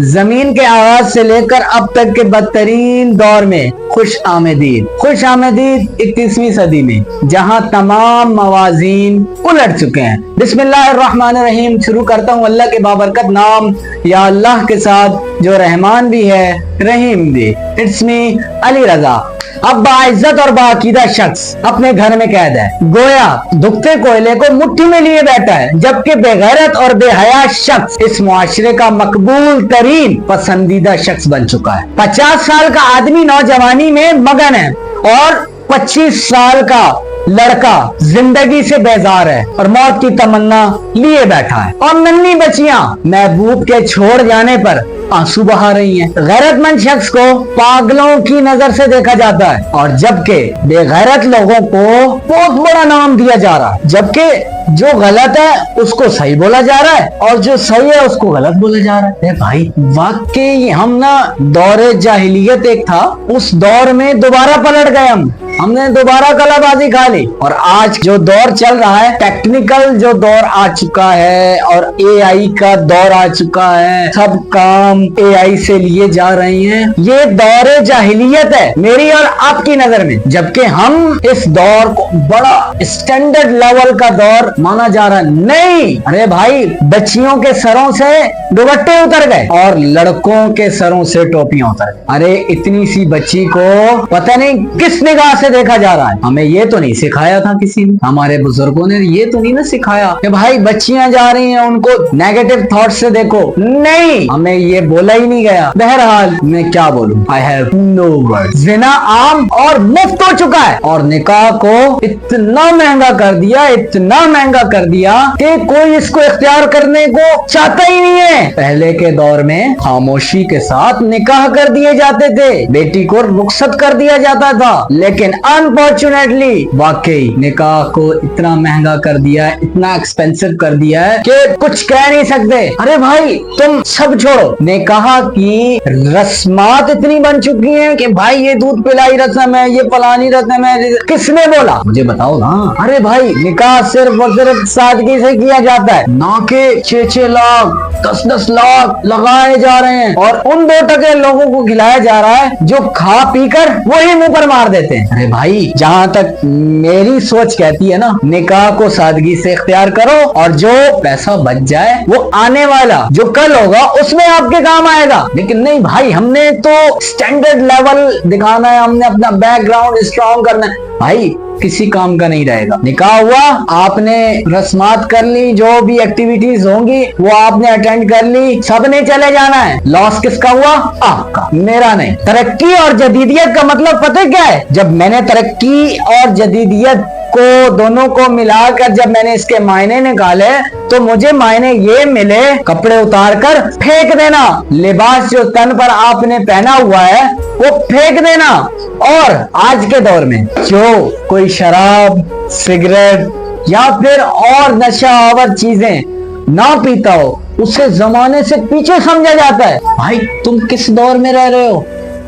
زمین کے آغاز سے لے کر اب تک کے بدترین دور میں خوش آمدید 21ویں صدی میں، جہاں تمام موازین الٹ چکے ہیں۔ بسم اللہ الرحمن الرحیم شروع کرتا ہوں اللہ کے بابرکت نام، یا اللہ کے ساتھ جو رحمان بھی ہے رحیم بھی۔ It's me Ali Raza. اب باعزت اور باعقیدہ شخص اپنے گھر میں قید ہے، گویا دکھتے کوئلے کو مٹھی میں لیے بیٹھا ہے، جبکہ بے غیرت اور بے حیا شخص اس معاشرے کا مقبول ترین پسندیدہ شخص بن چکا ہے۔ 50 سال کا آدمی نوجوانی میں مگن ہے اور 25 سال کا لڑکا زندگی سے بیزار ہے اور موت کی تمنا لیے بیٹھا ہے، اور ننھی بچیاں محبوب کے چھوڑ جانے پر آنسو بہا رہی ہیں۔ غیرت مند شخص کو پاگلوں کی نظر سے دیکھا جاتا ہے، اور جبکہ بے غیرت لوگوں کو بہت بڑا نام دیا جا رہا ہے، جبکہ جو غلط ہے اس کو صحیح بولا جا رہا ہے اور جو صحیح ہے اس کو غلط بولا جا رہا ہے۔ اے بھائی واقعی ہم نا دور جاہلیت ایک تھا، اس دور میں دوبارہ پلٹ گئے ہم نے دوبارہ کلا بازی کھا لی، اور آج جو دور چل رہا ہے ٹیکنیکل جو دور آ چکا ہے اور اے آئی کا دور آ چکا ہے، سب کام اے آئی سے لیے جا رہے ہیں، یہ دور جاہلیت ہے میری اور آپ کی نظر میں، جبکہ ہم اس دور کو بڑا اسٹینڈرڈ لیول کا دور مانا جا رہا ہے۔ نہیں، ارے بھائی بچیوں کے سروں سے دوپٹے اتر گئے اور لڑکوں کے سروں سے ٹوپیاں اتر گئے۔ ارے اتنی سی بچی کو پتہ نہیں کس نگاہ سے دیکھا جا رہا ہے۔ ہمیں یہ تو نہیں سکھایا تھا کسی نے، ہمارے بزرگوں نے یہ تو نہیں نہ سکھایا کہ بھائی بچیاں جا رہی ہیں ان کو نیگیٹو تھاٹ سے دیکھو، نہیں، ہمیں یہ بولا ہی نہیں گیا۔ بہرحال میں کیا بولوں، I have no words۔ زنا عام اور مفت ہو چکا ہے، اور نکاح کو اتنا مہنگا کر دیا کہ کوئی اس کو اختیار کرنے کو چاہتا ہی نہیں ہے۔ پہلے کے دور میں خاموشی کے ساتھ نکاح کر دیے جاتے تھے، بیٹی کو رخصت کر دیا جاتا تھا، لیکن انفارچونیٹلی واقعی نکاح کو اتنا مہنگا کر دیا ہے، اتنا ایکسپینسو کر دیا ہے کہ کچھ کہہ نہیں سکتے۔ ارے بھائی تم سب چھوڑو، نکاح کی رسمات اتنی بن چکی ہیں کہ بھائی یہ دودھ پلائی رسم ہے، یہ پلانی رسم ہے، کس نے بولا مجھے بتاؤ نا۔ ارے بھائی نکاح صرف اور صرف سادگی سے کیا جاتا ہے، نہ کہ 6 لاکھ 10 لاکھ لگائے جا رہے ہیں، اور ان 2% لوگوں کو کھلایا جا رہا ہے جو کھا پی کر وہی منہ پر مار دیتے ہیں۔ ارے بھائی جہاں تک میری سوچ کہتی ہے نا، نکاح کو سادگی سے اختیار کرو، اور جو پیسہ بچ جائے وہ آنے والا جو کل ہوگا اس میں آپ کے کام آئے گا۔ لیکن نہیں بھائی، ہم نے تو سٹینڈرڈ لیول دکھانا ہے، ہم نے اپنا بیک گراؤنڈ اسٹرانگ کرنا ہے، بھائی کسی کام کا نہیں رہے گا۔ نکاح ہوا، آپ نے رسمات کر لی، جو بھی ایکٹیویٹیز ہوں گی وہ آپ نے اٹینڈ کر لی، سب نے چلے جانا ہے۔ لاس کس کا ہوا؟ آپ کا، میرا نہیں۔ ترقی اور جدیدیت کا مطلب پتہ کیا ہے؟ جب میں نے ترقی اور جدیدیت کو دونوں کو ملا کر جب میں نے اس کے معنی نکالے تو مجھے معنی یہ ملے، کپڑے اتار کر پھینک دینا، لباس جو تن پر آپ نے پہنا ہوا ہے وہ پھینک دینا۔ اور آج کے دور میں جو کوئی شراب، سگریٹ یا پھر اور نشہ آور چیزیں نہ پیتا ہو اسے زمانے سے پیچھے سمجھا جاتا ہے۔ بھائی تم کس دور میں رہ رہے ہو؟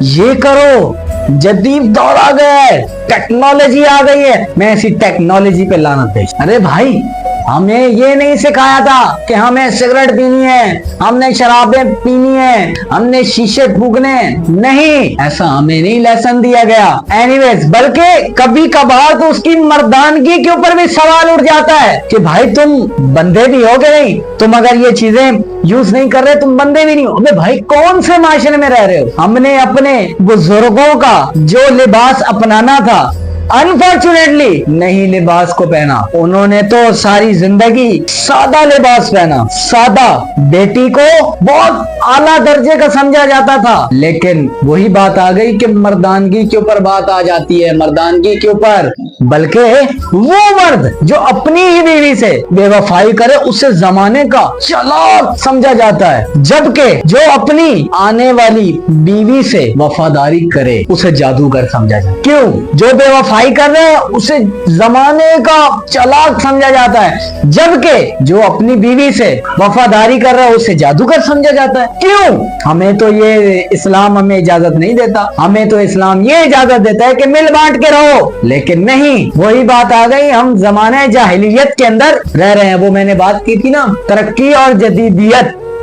یہ کرو، جدید دور آ گیا ہے، ٹیکنالوجی آ گئی ہے، میں اسی ٹیکنالوجی پہ لعنت ہے۔ ارے بھائی ہمیں یہ نہیں سکھایا تھا کہ ہمیں سگریٹ پینی ہے، ہم نے شرابیں پینی ہیں، ہم نے شیشے پھونکنے، نہیں، ایسا ہمیں نہیں لیسن دیا گیا۔ اینیویز، بلکہ کبھی کبھار تو اس کی مردانگی کے اوپر بھی سوال اٹھ جاتا ہے کہ بھائی تم بندے بھی ہو کہ نہیں؟ تم اگر یہ چیزیں یوز نہیں کر رہے تم بندے بھی نہیں ہو۔ ابے بھائی کون سے معاشرے میں رہ رہے ہو؟ ہم نے اپنے بزرگوں کا جو لباس اپنانا تھا انفارچونیٹلی نہیں لباس کو پہنا، انہوں نے تو ساری زندگی سادہ لباس پہنا، سادہ، بیٹی کو بہت اعلیٰ درجے کا سمجھا جاتا تھا۔ لیکن وہی بات آ گئی کہ مردانگی کے اوپر بات آ جاتی ہے، مردانگی کے اوپر، بلکہ وہ مرد جو اپنی ہی بیوی سے بے وفائی کرے اسے زمانے کا چلاک سمجھا جاتا ہے، جبکہ جو اپنی آنے والی بیوی سے وفاداری کرے اسے جادوگر سمجھا جاتا ہے۔ کیوں؟ جو بے وفائی کر رہے ہیں اسے زمانے کا چلاک سمجھا جاتا ہے، جبکہ جو اپنی بیوی سے وفاداری کر رہا ہے اسے جادوگر سمجھا جاتا ہے۔ کیوں؟ ہمیں تو یہ اسلام ہمیں اجازت نہیں دیتا، ہمیں تو اسلام یہ اجازت دیتا ہے کہ مل بانٹ کے رہو، لیکن نہیں، وہی بات آ گئی، ہم زمانے جاہلیت کے اندر رہ رہے ہیں۔ وہ میں نے بات کی تھی نا، ترقی اور جدیدیت